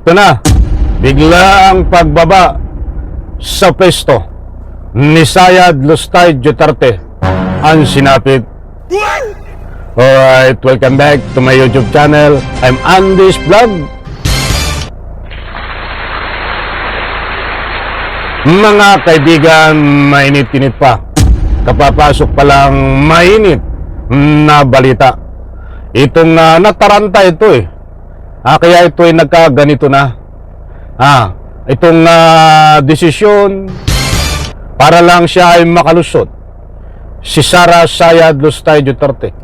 Ito na, biglaang pagbaba sa pwesto ni Sayad Lustay Duterte ang sinapit. Alright, welcome back to my YouTube channel. I'm Andy's Vlog. Mga kaibigan, mainit-init pa. Kapapasok pa lang mainit na balita. Itong nataranta ito eh. Kaya ito ay nagkaganito na. Itong desisyon para lang siya ay makalusot. Si Sara Sayad Lustay Duterte.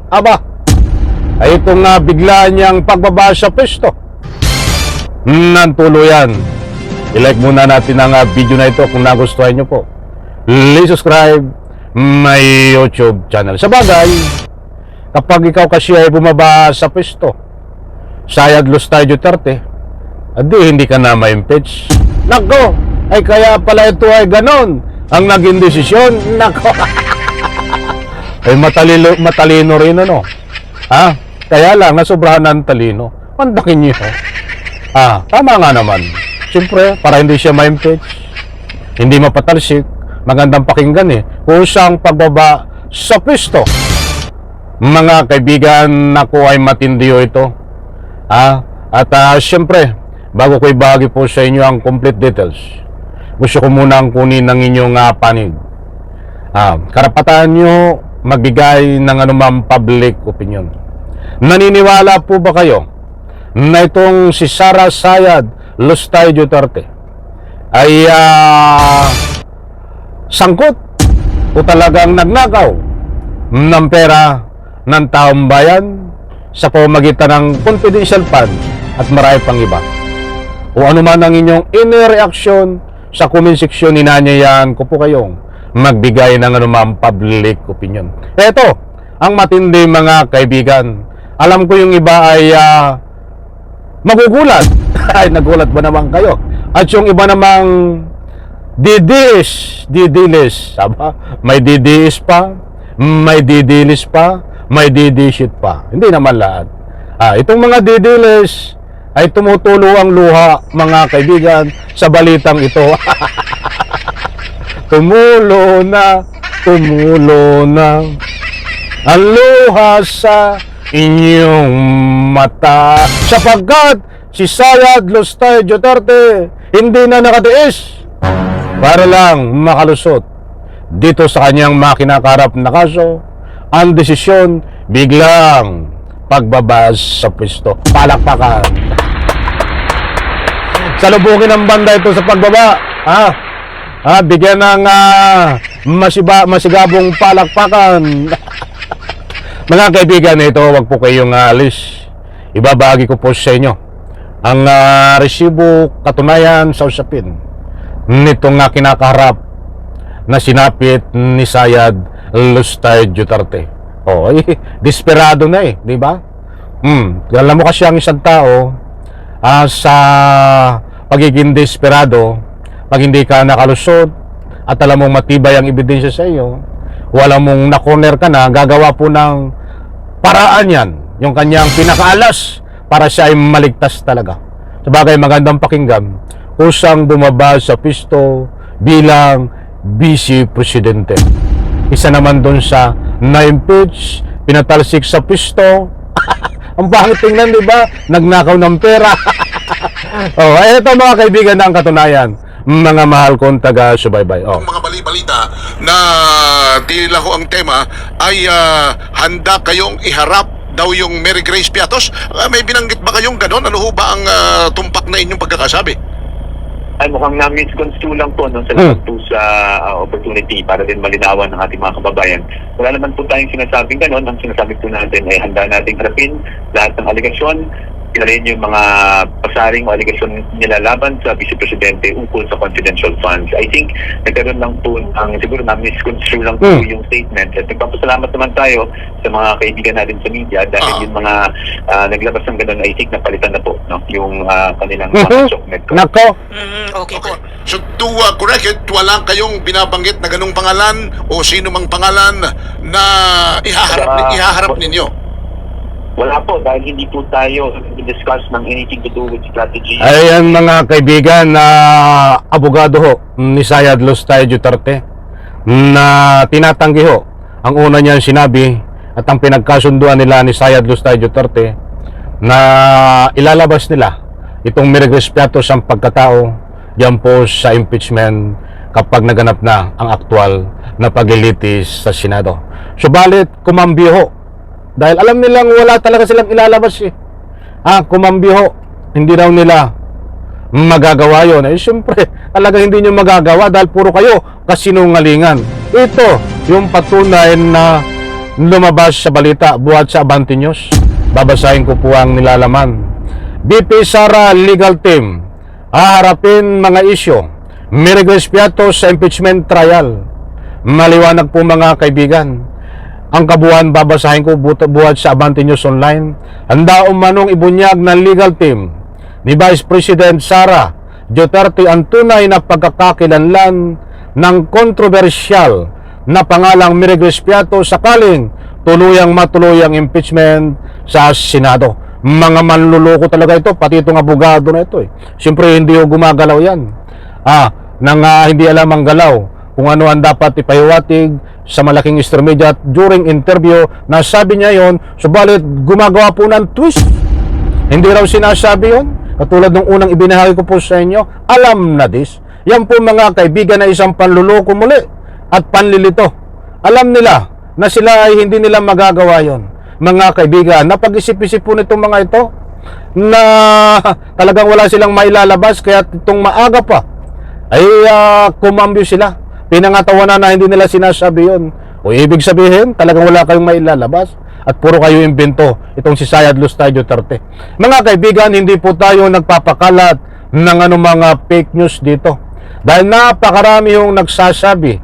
Ay itong bigla niyang pagbaba sa pwesto. Nantuluyan. I-like muna natin ang video na ito kung nagustuhan nyo po. Please subscribe my YouTube channel. Sa bagay, kapag ikaw kasi ay bumaba sa pwesto, Sayad Lustay Duterte, hindi ka na ma-impeach. Nako, ay kaya pala ito ay ganon ang naging desisyon. Nako, ay matalino rin ano. Kaya lang, nasobrahan ng talino. Pandakin niyo. Tama nga naman. Siyempre, para hindi siya ma-impeach, hindi mapatalsik, magandang pakinggan kusang pagbaba sa pwesto. Mga kaibigan, naku ay matindiyo ito. At siyempre, bago ko ibahagi po sa inyo ang complete details, gusto ko munang kunin ng inyong panig. Karapatan nyo magbigay ng anumang public opinion. Naniniwala po ba kayo na itong si Sara Sayad Lustay Duterte ay sangkot o talagang nagnakaw ng pera ng taong bayan sa pamamagitan ng confidential fund at marami pang iba? O ano man ang inyong reaction sa comment section, inanyayahan ko po kayong magbigay ng anumang public opinion. Ito, ang matindi mga kaibigan. Alam ko yung iba ay magugulat. Ay, nagulat ba naman kayo? At yung iba namang didilis. May didiis pa, may didilis pa, may didisit pa. Hindi naman lahat. Itong mga didilis ay tumutulo ang luha, mga kaibigan, sa balitang ito. Tumulo na ang luha sa inyong mata, sapagkat si Sayad Lustay Duterte hindi na nakatiis para lang makalusot dito sa kanyang makinakarap na kaso. Ang desisyon, biglang pagbaba sa pwesto. Palakpakan. Salubungin ang banda ito sa pagbaba. Bigyan ng masigabong palakpakan. Mga kaibigan, ito, wag po kayong alis. Ibabahagi ko po sa inyo ang resibo katunayan sa usapin nitong kinakaharap na sinapit ni Sayad Lustay Duterte. Desperado na di ba? Alam mo kasi ang isang tao sa pagiging desperado, pag hindi ka nakalusot at alam mong matibay ang ebidensya sa iyo, wala mong na-corner ka na, gagawa po ng paraan yan, yung kanyang pinakaalas para siya ay maligtas talaga. Sabagay, magandang pakinggan, kusang bumaba sa pwesto bilang Vice Presidente. Isa naman doon sa na-impeach, pinatalsik sa pwesto. Ang pangit tingnan, di ba? Nagnakaw ng pera. Ito mga kaibigan na ang katunayan, mga mahal kong taga-subaybay. Mga bali-balita na tila ho ang tema ay handa kayong iharap daw yung Mary Grace Piatos. May binanggit ba kayong ganon? Ano ho ba ang tumpak na inyong pagkakasabi? Ay, mukhang na-misconstrue lang po salamat po sa opportunity para din malinawan ng ating mga kababayan. Wala naman po tayong sinasabing ganon. Ang sinasabi po natin ay handa nating harapin lahat ng alegasyon, rin yung mga pasaring o aligasyon nila laban sa Vice Presidente ukol sa confidential funds. I think nagkaroon lang po siguro na-misconstrue lang po yung statement. At nagpapasalamat naman tayo sa mga kaibigan natin sa media dahil yung mga naglabas ng ganun, I think napalitan na po yung kanilang mga soknet ko. Nako! Okay po. So to correct it, wala kayong binabanggit na ganung pangalan o sino mang pangalan na ihaharap ninyo? Wala po, dahil hindi po tayo discuss ng anything to do with strategy. Ayan mga kaibigan, na abogado ho ni Sayad Lustay Duterte na tinatanggi ho ang una niyang sinabi at ang pinagkasunduan nila ni Sayad Lustay Duterte na ilalabas nila itong Miragres Piatos ang pagkatao diyan po sa impeachment kapag naganap na ang aktual na paglilitis sa Senado. Subalit kumambyo ho dahil alam nilang wala talaga silang ilalabas kumambyo ho, hindi raw nila magagawa yun. Siyempre talaga hindi nyo magagawa dahil puro kayo kasinungalingan. Ito yung patunay na lumabas sa balita buhat sa Abante News. Babasahin ko po ang nilalaman. BP Sara Legal Team haharapin mga isyo Miragres Piatos sa impeachment trial. Maliwanag po mga kaibigan. Ang kabuuan babasahin ko buhat sa Abante News Online. Handa umanong ibunyag ng legal team ni Vice President Sara Duterte ang tunay na pagkakakilanlan ng kontrobersyal na pangalang Miragres Piatos sakaling tuluyang matuluyang impeachment sa Senado. Mga manluloko talaga ito, pati itong abogado na ito Siyempre hindi ho gumagalaw yan hindi alam ang galaw kung ano ang dapat ipahiwatig sa malaking intermediate during interview na sabi niya yon, subalit gumagawa po ng twist. Hindi raw sinasabi yon, katulad ng unang ibinahagi ko po sa inyo. Alam na this. Yan po mga kaibigan na isang panluloko muli at panlilito. Alam nila na sila ay hindi nila magagawa yon. Mga kaibigan, napag-isip-isip po nitong mga ito na talagang wala silang mailalabas, kaya itong maaga pa ay kumambyo sila. Pinangatawanan na hindi nila sinasabi yun. O ibig sabihin, talagang wala kayong mailalabas at puro kayo imbento itong si Sayad Lustay Duterte. Mga kaibigan, hindi po tayo nagpapakalat ng mga fake news dito. Dahil napakarami yung nagsasabi,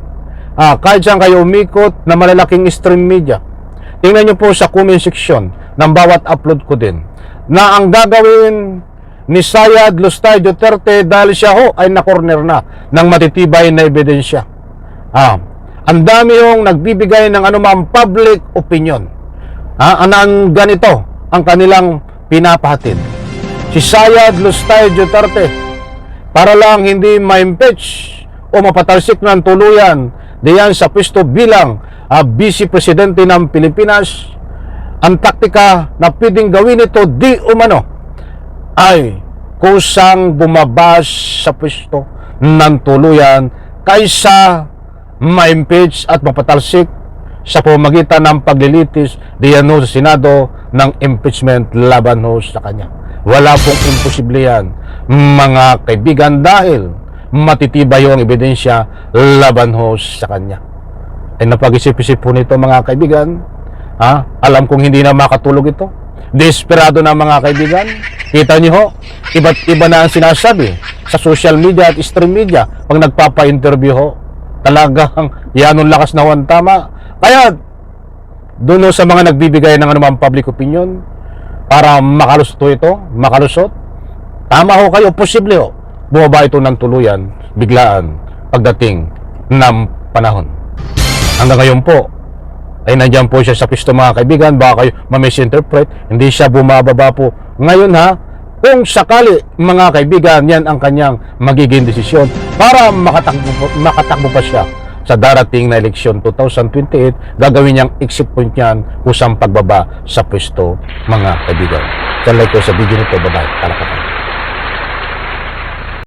kahit saan kayo umikot na malalaking stream media. Tingnan nyo po sa comment section ng bawat upload ko din na ang gagawin ni Sayad Lustay Duterte dahil siya ho ay nakorner na ng matitibay na ebidensya. Ang dami yung nagbibigay ng anumang public opinion. Ang ganito ang kanilang pinapahatid. Si Sayad Lustay Duterte para lang hindi ma-impeach o mapatalsik ng tuluyan diyan sa pwesto bilang Vice Presidente ng Pilipinas, ang taktika na pwedeng gawin ito di umano ay kusang bumabas sa pwesto ng tuluyan kaysa ma-impeach at mapatalsik sa pamamagitan ng paglilitis diyan sa Senado ng impeachment laban ho sa kanya. Wala pong imposible yan mga kaibigan dahil matitibay ang ebidensya laban ho sa kanya. Ay napag-isip-isip po nito mga kaibigan. Alam kong hindi na makatulog ito. Desperado na mga kaibigan. Kita niyo ho, iba't iba na ang sinasabi sa social media at stream media pag nagpapa-interview ho. Talagang yan ang lakas na huwan tama. Kaya doon sa mga nagbibigay ng anumang public opinion para makalusot, tama ho kayo, posible ho. Bumaba ito ng tuluyan, biglaan, pagdating ng panahon. Hanggang ngayon po, ay nandiyan po siya sa pisto mga kaibigan. Baka kayo ma-misinterpret, hindi siya bumababa po. Ngayon kung sakali mga kaibigan, yan ang kanyang magiging desisyon para makatakbo pa siya sa darating na eleksyon 2028. Gagawin niyang exit point niyan kusang pagbaba sa pwesto mga kaibigan. Sa like ko sa video nito, bye-bye. Palakpakan.